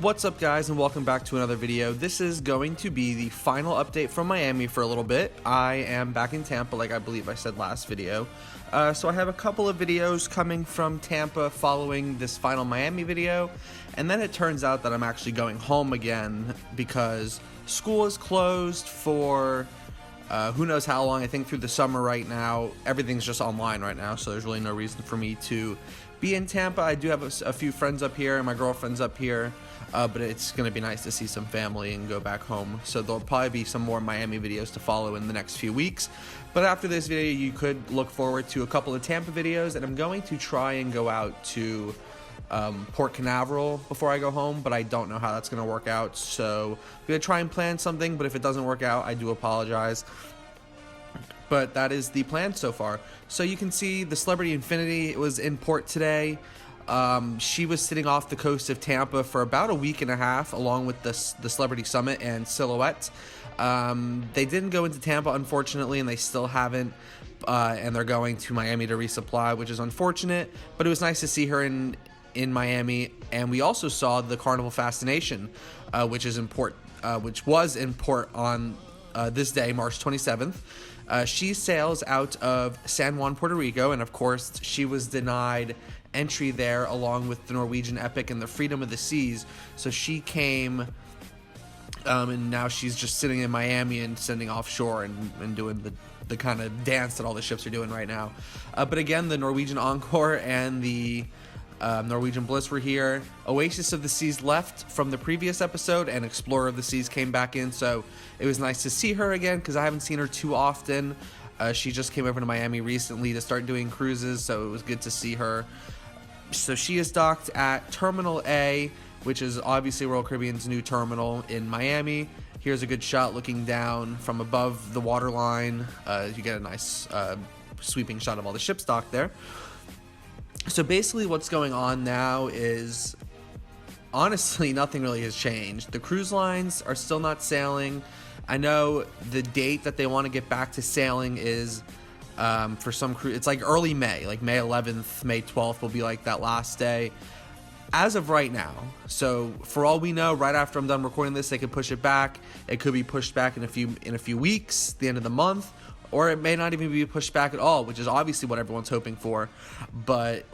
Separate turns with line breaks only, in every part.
What's up, guys, and welcome back to another video. This is going to be the final update from Miami for a little bit. I am back in Tampa, like I believe I said last video. So I have a couple of videos coming from Tampa following this final Miami video, and then it turns out that I'm actually going home again because school is closed for who knows how long. I think through the summer right now. Everything's just online right now, so there's really no reason for me to be in Tampa. I do have a few friends up here, and my girlfriend's up here. But it's going to be nice to see some family and go back home. So there'll probably be some more Miami videos to follow in the next few weeks. But after this video, you could look forward to a couple of Tampa videos. And I'm going to try and go out to Port Canaveral before I go home. But I don't know how that's going to work out. So I'm going to try and plan something. But if it doesn't work out, I do apologize. But that is the plan so far. So you can see the Celebrity Infinity was in port today. She was sitting off the coast of Tampa for about a week and a half, along with the Celebrity Summit and Silhouette. They didn't go into Tampa, unfortunately, and they still haven't. And they're going to Miami to resupply, which is unfortunate. But it was nice to see her in Miami. And we also saw the Carnival Fascination, which was in port on this day, March 27th. She sails out of San Juan, Puerto Rico, and of course she was denied entry there along with the Norwegian Epic and the Freedom of the Seas. So she came, and now she's just sitting in Miami and sending offshore and doing the kind of dance that all the ships are doing right now. But again, the Norwegian Encore and the Norwegian Bliss were here. Oasis of the Seas left from the previous episode, and Explorer of the Seas came back in, so it was nice to see her again because I haven't seen her too often. She just came over to Miami recently to start doing cruises, so it was good to see her. So she is docked at Terminal A, which is obviously Royal Caribbean's new terminal in Miami. Here's a good shot looking down from above the waterline. You get a nice sweeping shot of all the ships docked there. So basically what's going on now is, honestly, nothing really has changed. The cruise lines are still not sailing. I know the date that they want to get back to sailing is for some cruise, it's like early May, like May 11th, May 12th will be like that last day. As of right now, so for all we know, right after I'm done recording this, they could push it back. It could be pushed back in a few weeks, the end of the month, or it may not even be pushed back at all, which is obviously what everyone's hoping for. But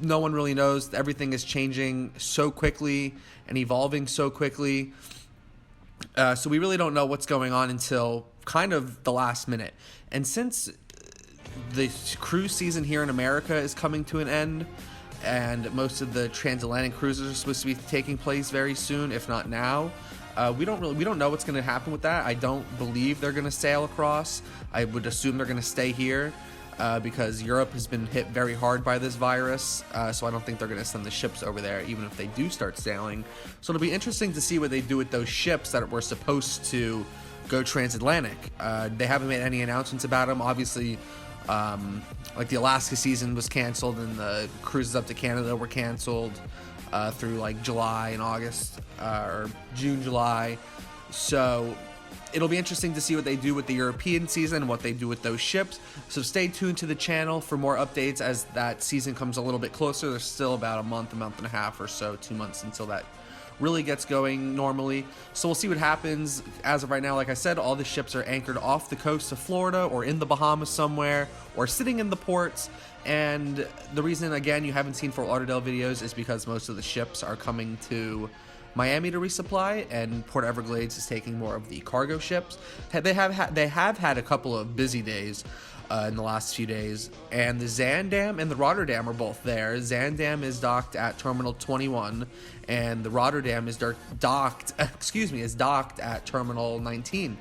no one really knows. Everything is changing so quickly and evolving so quickly. So we really don't know what's going on until kind of the last minute. And since the cruise season here in America is coming to an end, and most of the transatlantic cruises are supposed to be taking place very soon, if not now, we don't know what's going to happen with that. I don't believe they're going to sail across. I would assume they're going to stay here because Europe has been hit very hard by this virus. So I don't think they're going to send the ships over there, even if they do start sailing. So it'll be interesting to see what they do with those ships that were supposed to go transatlantic. They haven't made any announcements about them. Obviously, like the Alaska season was canceled, and the cruises up to Canada were canceled through like July and August, or June, July. So it'll be interesting to see what they do with the European season, what they do with those ships. So stay tuned to the channel for more updates as that season comes a little bit closer. There's still about a month and a half or so, 2 months until that really gets going normally. So we'll see what happens. As of right now, like I said, all the ships are anchored off the coast of Florida or in the Bahamas somewhere or sitting in the ports. And the reason, again, you haven't seen Fort Lauderdale videos is because most of the ships are coming to Miami to resupply, and Port Everglades is taking more of the cargo ships. They have had a couple of busy days in the last few days, and the Zaandam and the Rotterdam are both there. Zaandam is docked at Terminal 21, and the Rotterdam is docked at Terminal 19.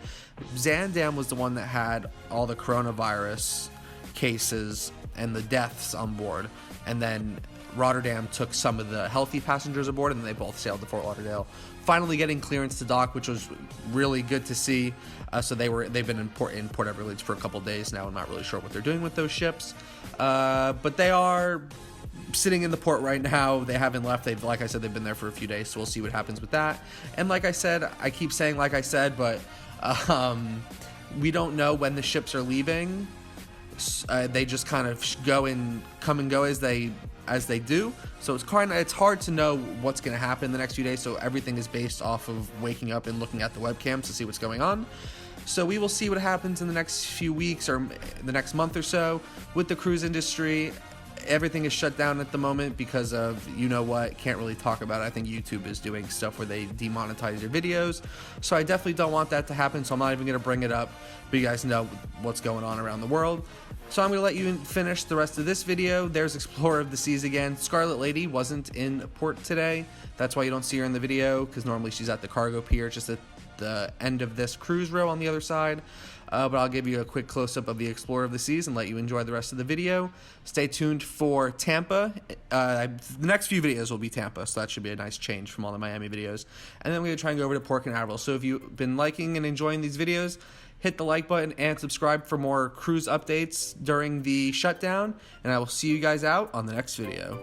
Zaandam was the one that had all the coronavirus cases and the deaths on board, and then Rotterdam took some of the healthy passengers aboard, and they both sailed to Fort Lauderdale, finally getting clearance to dock, which was really good to see. So they've been in Port Everglades for a couple days now. I'm not really sure what they're doing with those ships, but they are sitting in the port right now. They haven't left. Like I said, they've been there for a few days, so we'll see what happens with that. And like I said, I keep saying like I said, but we don't know when the ships are leaving. They just kind of come and go as they as they do. So it's hard to know what's going to happen in the next few days. So everything is based off of waking up and looking at the webcams to see what's going on. So we will see what happens in the next few weeks or the next month or so with the cruise industry. Everything is shut down at the moment because of, you know what, can't really talk about it. I think YouTube is doing stuff where they demonetize your videos. So I definitely don't want that to happen, so I'm not even going to bring it up, but you guys know what's going on around the world. So I'm going to let you finish the rest of this video. There's Explorer of the Seas again. Scarlet Lady wasn't in port today. That's why you don't see her in the video, because normally she's at the cargo pier, just at the end of this cruise row on the other side. But I'll give you a quick close-up of the Explorer of the Seas and let you enjoy the rest of the video. Stay tuned for Tampa. The next few videos will be Tampa, so that should be a nice change from all the Miami videos. And then we're going to try and go over to Port Canaveral. So if you've been liking and enjoying these videos, hit the like button and subscribe for more cruise updates during the shutdown. And I will see you guys out on the next video.